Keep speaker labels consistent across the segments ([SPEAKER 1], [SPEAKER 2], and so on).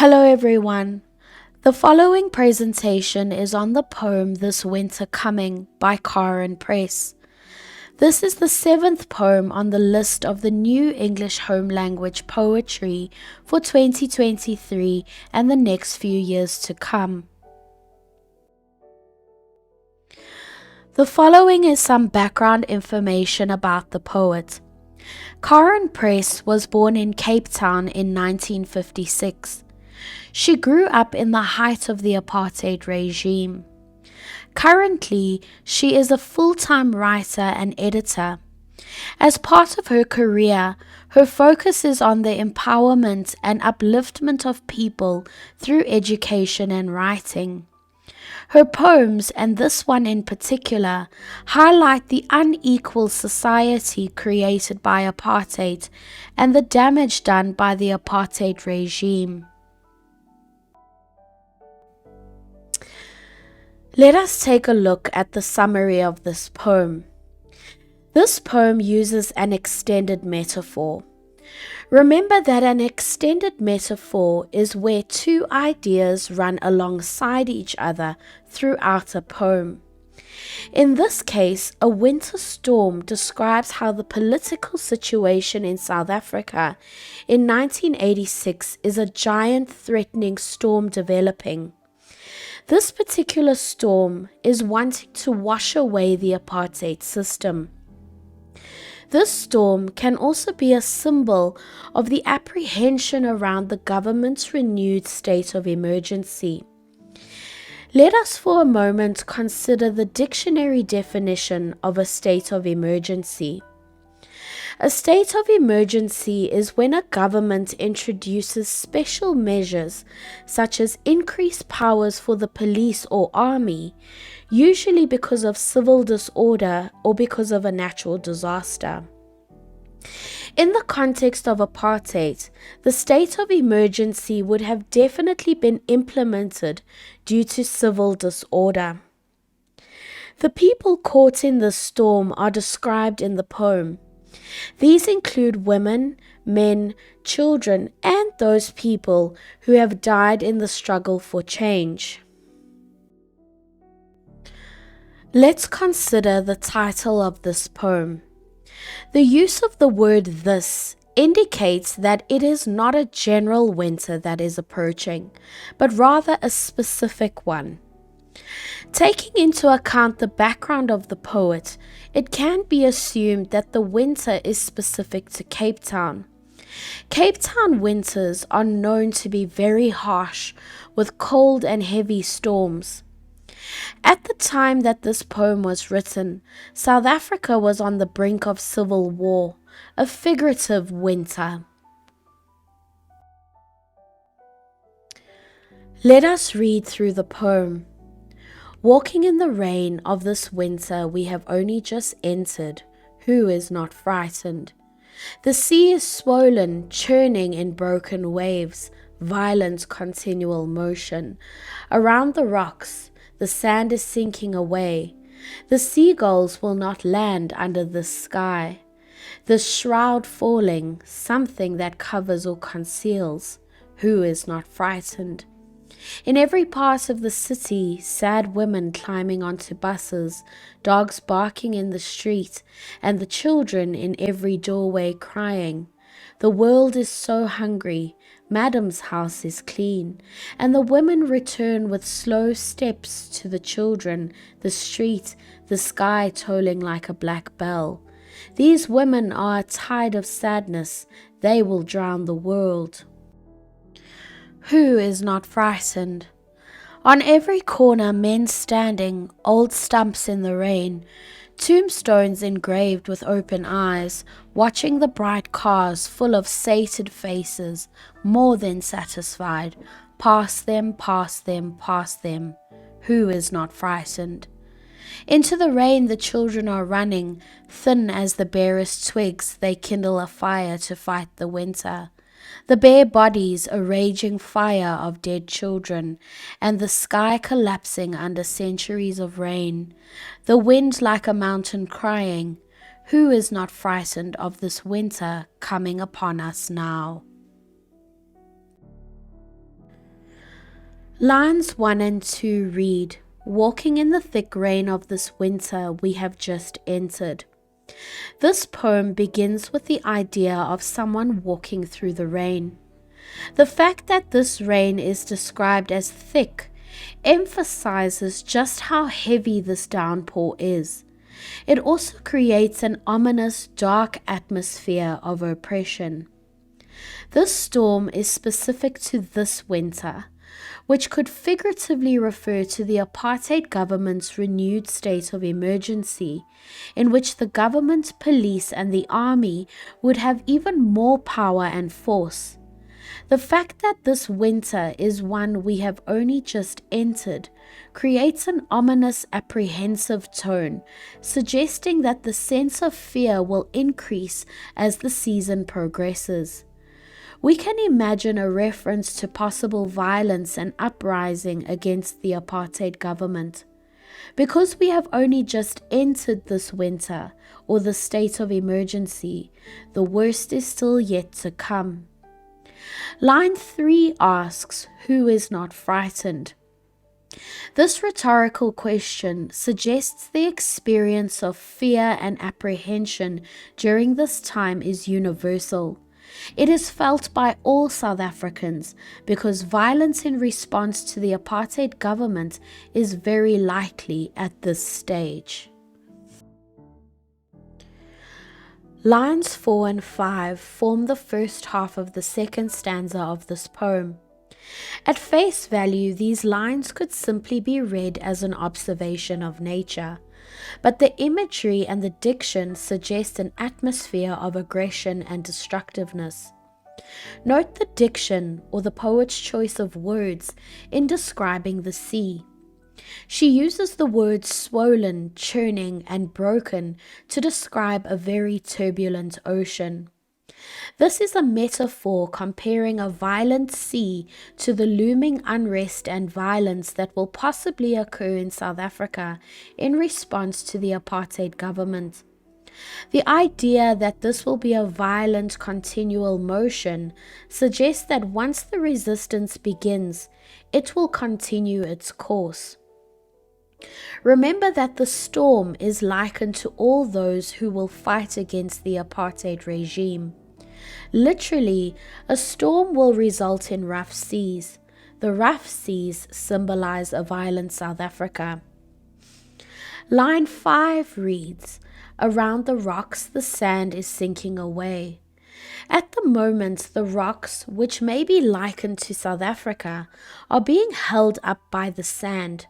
[SPEAKER 1] Hello everyone. The following presentation is on the poem This Winter Coming by Karen Press. This is the 7th poem on the list of the New English Home Language Poetry for 2023 and the next few years to come. The following is some background information about the poet. Karen Press was born in Cape Town in 1956. She grew up in the height of the apartheid regime. Currently, she is a full-time writer and editor. As part of her career, her focus is on the empowerment and upliftment of people through education and writing. Her poems, and this one in particular, highlight the unequal society created by apartheid and the damage done by the apartheid regime. Let us take a look at the summary of this poem. This poem uses an extended metaphor. Remember that an extended metaphor is where two ideas run alongside each other throughout a poem. In this case, a winter storm describes how the political situation in South Africa in 1986 is a giant threatening storm developing. This particular storm is wanting to wash away the apartheid system. This storm can also be a symbol of the apprehension around the government's renewed state of emergency. Let us for a moment consider the dictionary definition of a state of emergency. A state of emergency is when a government introduces special measures such as increased powers for the police or army, usually because of civil disorder or because of a natural disaster. In the context of apartheid, the state of emergency would have definitely been implemented due to civil disorder. The people caught in this storm are described in the poem. These include women, men, children, and those people who have died in the struggle for change. Let's consider the title of this poem. The use of the word "this" indicates that it is not a general winter that is approaching, but rather a specific one. Taking into account the background of the poet, it can be assumed that the winter is specific to Cape Town. Cape Town winters are known to be very harsh, with cold and heavy storms. At the time that this poem was written, South Africa was on the brink of civil war, a figurative winter. Let us read through the poem. Walking in the rain of this winter we have only just entered, who is not frightened? The sea is swollen, churning in broken waves, violent continual motion. Around the rocks, the sand is sinking away. The seagulls will not land under this sky. The shroud falling, something that covers or conceals, who is not frightened? In every part of the city, sad women climbing onto buses, dogs barking in the street, and the children in every doorway crying. The world is so hungry, Madam's house is clean, and the women return with slow steps to the children, the street, the sky tolling like a black bell. These women are a tide of sadness, they will drown the world. Who is not frightened? On every corner men standing, old stumps in the rain, tombstones engraved with open eyes, watching the bright cars full of sated faces, more than satisfied. Pass them, pass them, pass them. Who is not frightened? Into the rain the children are running, thin as the barest twigs they kindle a fire to fight the winter. The bare bodies a raging fire of dead children, and the sky collapsing under centuries of rain. The wind like a mountain crying, who is not frightened of this winter coming upon us now? Lines 1 and 2 read, "Walking in the thick rain of this winter we have just entered." This poem begins with the idea of someone walking through the rain. The fact that this rain is described as thick emphasizes just how heavy this downpour is. It also creates an ominous, dark atmosphere of oppression. This storm is specific to this winter, which could figuratively refer to the apartheid government's renewed state of emergency, in which the government, police, and the army would have even more power and force. The fact that this winter is one we have only just entered creates an ominous, apprehensive tone, suggesting that the sense of fear will increase as the season progresses. We can imagine a reference to possible violence and uprising against the apartheid government. Because we have only just entered this winter, or the state of emergency, the worst is still yet to come. Line 3 asks, "Who is not frightened?" This rhetorical question suggests the experience of fear and apprehension during this time is universal. It is felt by all South Africans because violence in response to the apartheid government is very likely at this stage. Lines 4 and 5 form the first half of the second stanza of this poem. At face value, these lines could simply be read as an observation of nature, but the imagery and the diction suggest an atmosphere of aggression and destructiveness. Note the diction, or the poet's choice of words, in describing the sea. She uses the words swollen, churning, and broken to describe a very turbulent ocean. This is a metaphor comparing a violent sea to the looming unrest and violence that will possibly occur in South Africa in response to the apartheid government. The idea that this will be a violent, continual motion suggests that once the resistance begins, it will continue its course. Remember that the storm is likened to all those who will fight against the apartheid regime. Literally, a storm will result in rough seas. The rough seas symbolize a violent South Africa. Line 5 reads, "Around the rocks the sand is sinking away." At the moment, the rocks, which may be likened to South Africa, are being held up by the sand.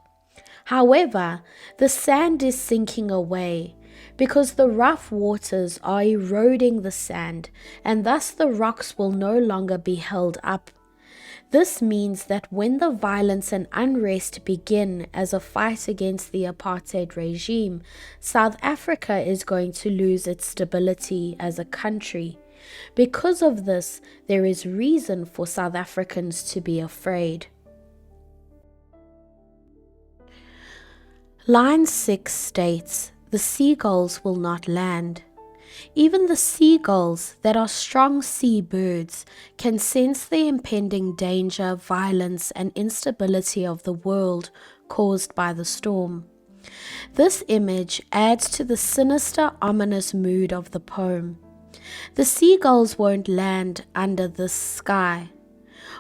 [SPEAKER 1] However, the sand is sinking away because the rough waters are eroding the sand, and thus the rocks will no longer be held up. This means that when the violence and unrest begin as a fight against the apartheid regime, South Africa is going to lose its stability as a country. Because of this, there is reason for South Africans to be afraid. Line 6 states, "The seagulls will not land." Even the seagulls, that are strong sea birds, can sense the impending danger, violence, and instability of the world caused by the storm. This image adds to the sinister, ominous mood of the poem. The seagulls won't land under this sky.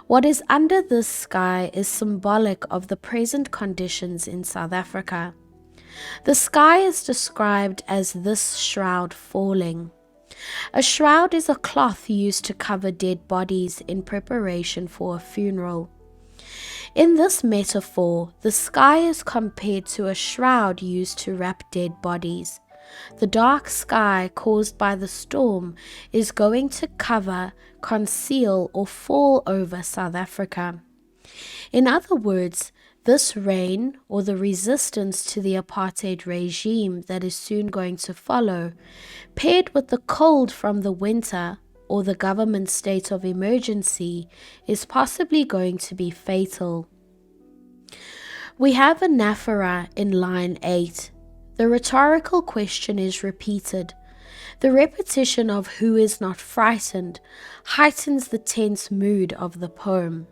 [SPEAKER 1] What is under this sky is symbolic of the present conditions in South Africa. The sky is described as this shroud falling. A shroud is a cloth used to cover dead bodies in preparation for a funeral. In this metaphor, the sky is compared to a shroud used to wrap dead bodies. The dark sky caused by the storm is going to cover, conceal, or fall over South Africa. In other words, this rain, or the resistance to the apartheid regime that is soon going to follow, paired with the cold from the winter, or the government state of emergency, is possibly going to be fatal. We have anaphora in line 8. The rhetorical question is repeated. The repetition of "who is not frightened" heightens the tense mood of the poem.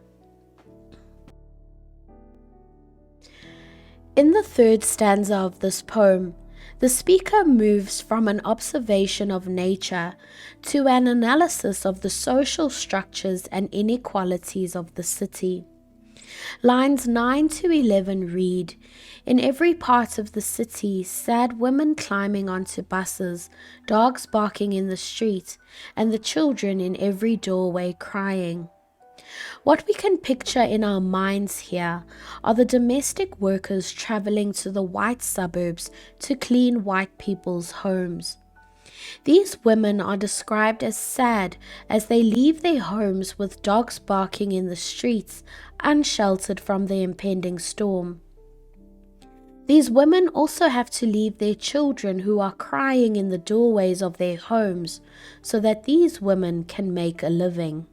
[SPEAKER 1] In the third stanza of this poem, the speaker moves from an observation of nature to an analysis of the social structures and inequalities of the city. Lines 9 to 11 read, "In every part of the city, sad women climbing onto buses, dogs barking in the street, and the children in every doorway crying." What we can picture in our minds here are the domestic workers traveling to the white suburbs to clean white people's homes. These women are described as sad as they leave their homes with dogs barking in the streets, unsheltered from the impending storm. These women also have to leave their children who are crying in the doorways of their homes so that these women can make a living.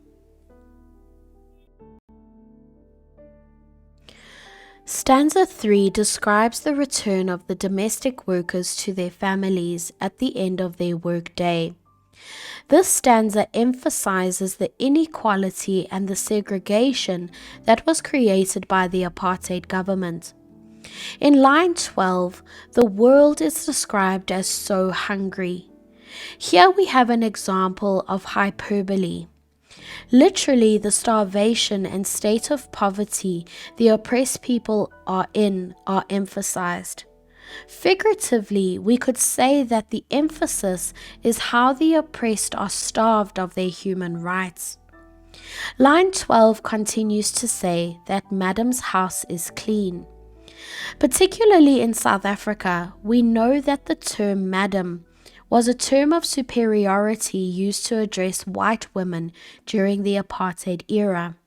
[SPEAKER 1] Stanza 3 describes the return of the domestic workers to their families at the end of their workday. This stanza emphasizes the inequality and the segregation that was created by the apartheid government. In line 12, the world is described as so hungry. Here we have an example of hyperbole. Literally, the starvation and state of poverty the oppressed people are in are emphasized. Figuratively, we could say that the emphasis is how the oppressed are starved of their human rights. Line 12 continues to say that Madam's house is clean. Particularly in South Africa, we know that the term Madam was a term of superiority used to address white women during the apartheid era.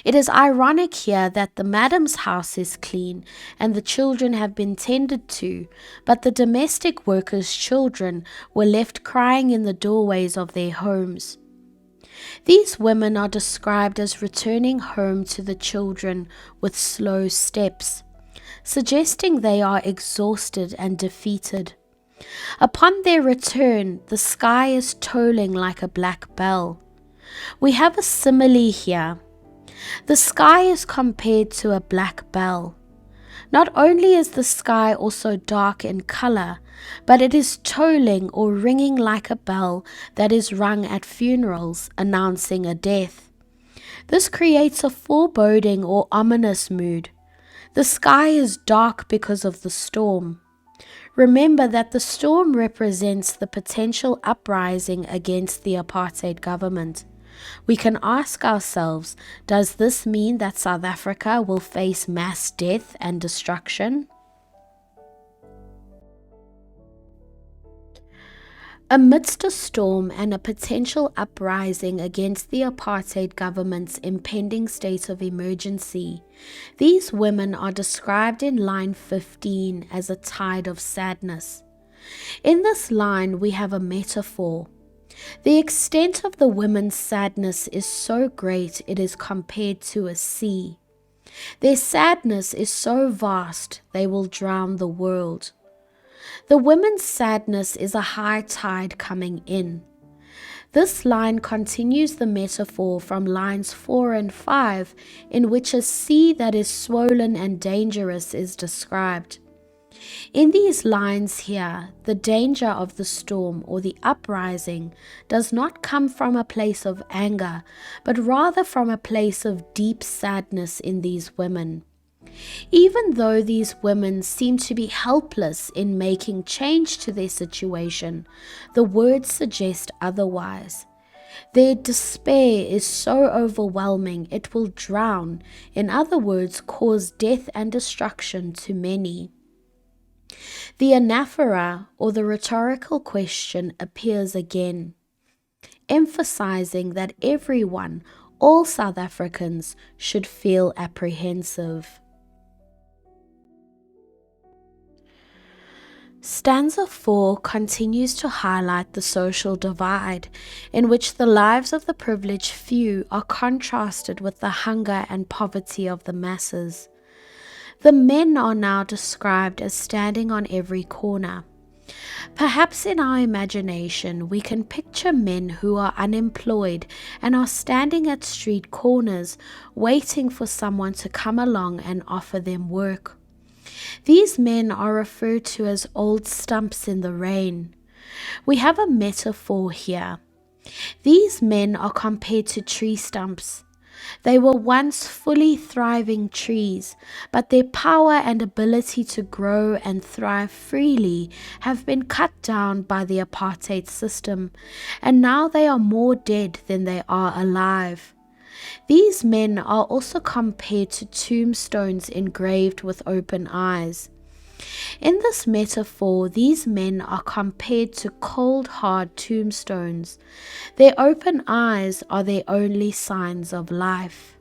[SPEAKER 1] It is ironic here that the madam's house is clean and the children have been tended to, but the domestic workers' children were left crying in the doorways of their homes. These women are described as returning home to the children with slow steps, suggesting they are exhausted and defeated. Upon their return, the sky is tolling like a black bell. We have a simile here. The sky is compared to a black bell. Not only is the sky also dark in color, but it is tolling or ringing like a bell that is rung at funerals, announcing a death. This creates a foreboding or ominous mood. The sky is dark because of the storm. Remember that the storm represents the potential uprising against the apartheid government. We can ask ourselves, does this mean that South Africa will face mass death and destruction? Amidst a storm and a potential uprising against the apartheid government's impending state of emergency, these women are described in line 15 as a tide of sadness. In this line, we have a metaphor. The extent of the women's sadness is so great it is compared to a sea. Their sadness is so vast they will drown the world. The women's sadness is a high tide coming in. This line continues the metaphor from lines 4 and 5, in which a sea that is swollen and dangerous is described. In these lines here, the danger of the storm or the uprising does not come from a place of anger, but rather from a place of deep sadness in these women. Even though these women seem to be helpless in making change to their situation, the words suggest otherwise. Their despair is so overwhelming it will drown, in other words, cause death and destruction to many. The anaphora, or the rhetorical question, appears again, emphasizing that everyone, all South Africans, should feel apprehensive. Stanza 4 continues to highlight the social divide, in which the lives of the privileged few are contrasted with the hunger and poverty of the masses. The men are now described as standing on every corner. Perhaps in our imagination we can picture men who are unemployed and are standing at street corners waiting for someone to come along and offer them work. These men are referred to as old stumps in the rain. We have a metaphor here. These men are compared to tree stumps. They were once fully thriving trees, but their power and ability to grow and thrive freely have been cut down by the apartheid system, and now they are more dead than they are alive. These men are also compared to tombstones engraved with open eyes. In this metaphor, these men are compared to cold, hard tombstones. Their open eyes are their only signs of life.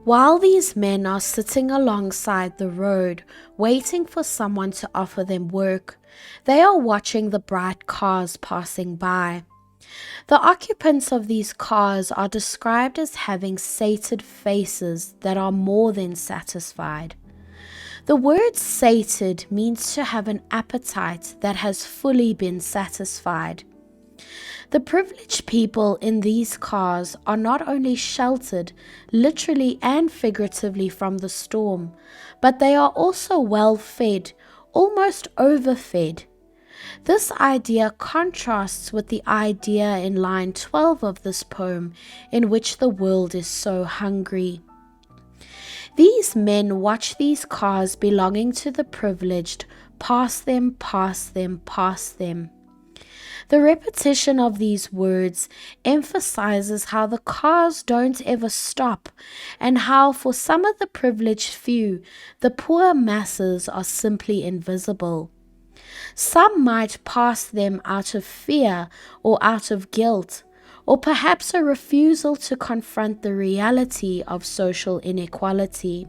[SPEAKER 1] While these men are sitting alongside the road, waiting for someone to offer them work, they are watching the bright cars passing by. The occupants of these cars are described as having sated faces that are more than satisfied. The word sated means to have an appetite that has fully been satisfied. The privileged people in these cars are not only sheltered, literally and figuratively, from the storm, but they are also well fed, almost overfed. This idea contrasts with the idea in line 12 of this poem, in which the world is so hungry. These men watch these cars belonging to the privileged pass them, pass them, pass them. The repetition of these words emphasizes how the cars don't ever stop, and how for some of the privileged few, the poor masses are simply invisible. Some might pass them out of fear or out of guilt, or perhaps a refusal to confront the reality of social inequality.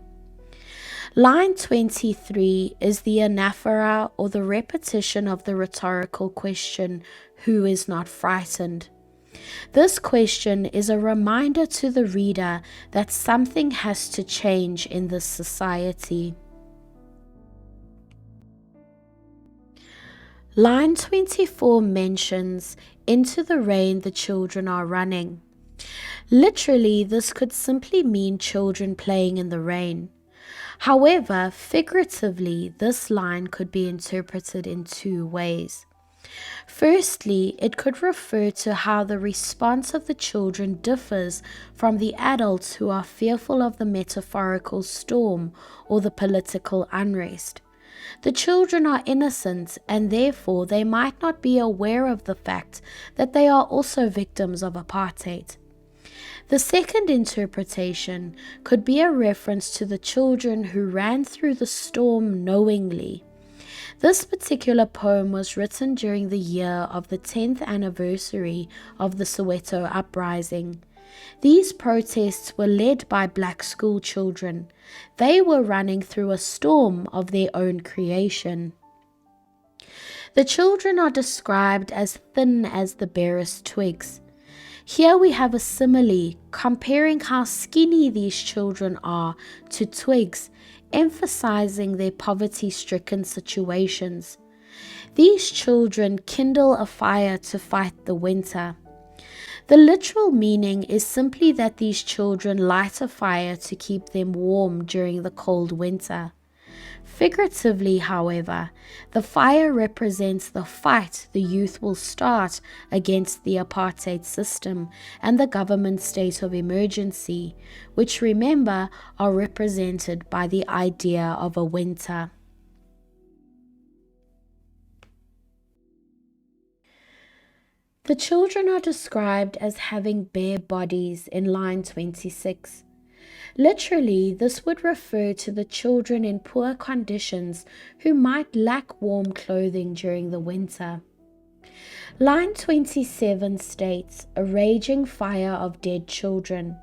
[SPEAKER 1] Line 23 is the anaphora, or the repetition of the rhetorical question, "Who is not frightened?" This question is a reminder to the reader that something has to change in this society. Line 24 mentions, "Into the rain the children are running." Literally, this could simply mean children playing in the rain. However, figuratively, this line could be interpreted in two ways. Firstly, it could refer to how the response of the children differs from the adults who are fearful of the metaphorical storm or the political unrest. The children are innocent, and therefore they might not be aware of the fact that they are also victims of apartheid. The second interpretation could be a reference to the children who ran through the storm knowingly. This particular poem was written during the year of the 10th anniversary of the Soweto uprising. These protests were led by black school children. They were running through a storm of their own creation. The children are described as thin as the barest twigs. Here we have a simile comparing how skinny these children are to twigs, emphasizing their poverty-stricken situations. These children kindle a fire to fight the winter. The literal meaning is simply that these children light a fire to keep them warm during the cold winter. Figuratively, however, the fire represents the fight the youth will start against the apartheid system and the government state of emergency, which, remember, are represented by the idea of a winter. The children are described as having bare bodies in line 26. Literally, this would refer to the children in poor conditions who might lack warm clothing during the winter. Line 27 states, "A raging fire of dead children."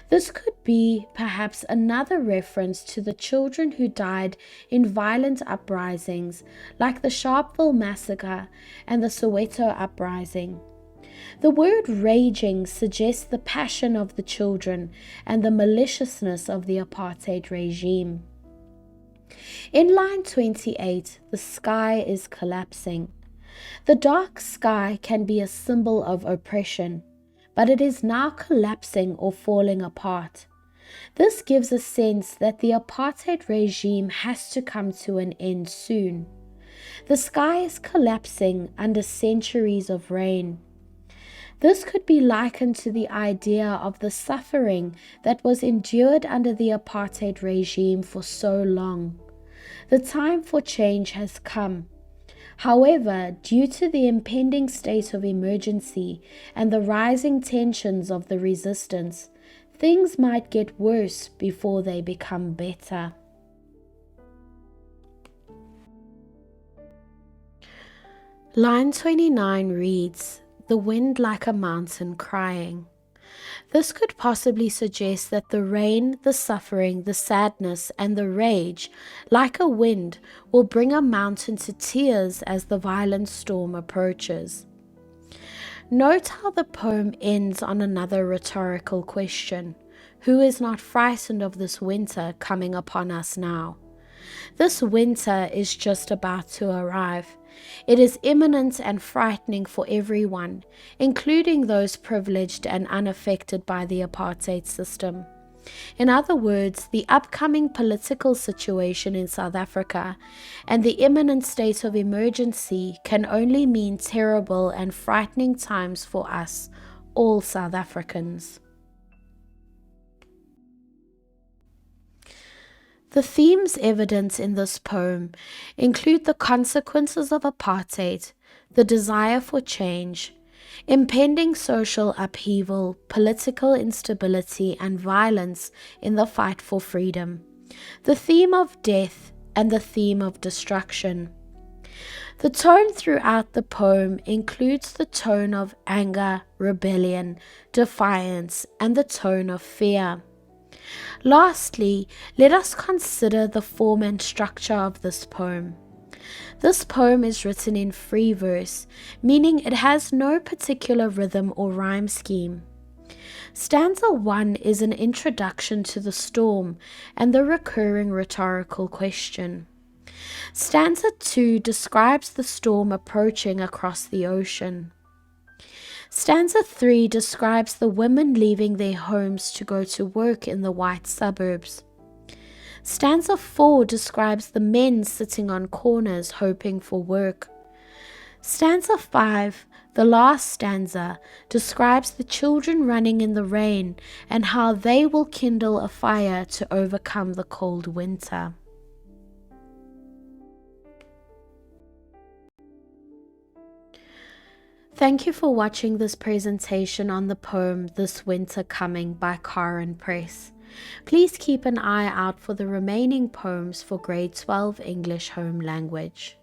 [SPEAKER 1] This could be perhaps another reference to the children who died in violent uprisings like the Sharpeville massacre and the Soweto uprising. The word raging suggests the passion of the children and the maliciousness of the apartheid regime. In line 28, the sky is collapsing. The dark sky can be a symbol of oppression, but it is now collapsing or falling apart. This gives a sense that the apartheid regime has to come to an end soon. The sky is collapsing under centuries of rain. This could be likened to the idea of the suffering that was endured under the apartheid regime for so long. The time for change has come. However, due to the impending state of emergency and the rising tensions of the resistance, things might get worse before they become better. Line 29 reads, "The wind like a mountain crying." This could possibly suggest that the rain, the suffering, the sadness, and the rage, like a wind, will bring a mountain to tears as the violent storm approaches. Note how the poem ends on another rhetorical question. Who is not frightened of this winter coming upon us now? This winter is just about to arrive. It is imminent and frightening for everyone, including those privileged and unaffected by the apartheid system. In other words, the upcoming political situation in South Africa and the imminent state of emergency can only mean terrible and frightening times for us, all South Africans. The themes evident in this poem include the consequences of apartheid, the desire for change, impending social upheaval, political instability, and violence in the fight for freedom, the theme of death, and the theme of destruction. The tone throughout the poem includes the tone of anger, rebellion, defiance, and the tone of fear. Lastly, let us consider the form and structure of this poem. This poem is written in free verse, meaning it has no particular rhythm or rhyme scheme. Stanza 1 is an introduction to the storm and the recurring rhetorical question. Stanza 2 describes the storm approaching across the ocean. Stanza 3 describes the women leaving their homes to go to work in the white suburbs. Stanza 4 describes the men sitting on corners hoping for work. Stanza 5, the last stanza, describes the children running in the rain and how they will kindle a fire to overcome the cold winter. Thank you for watching this presentation on the poem This Winter Coming by Karen Press. Please keep an eye out for the remaining poems for Grade 12 English Home Language.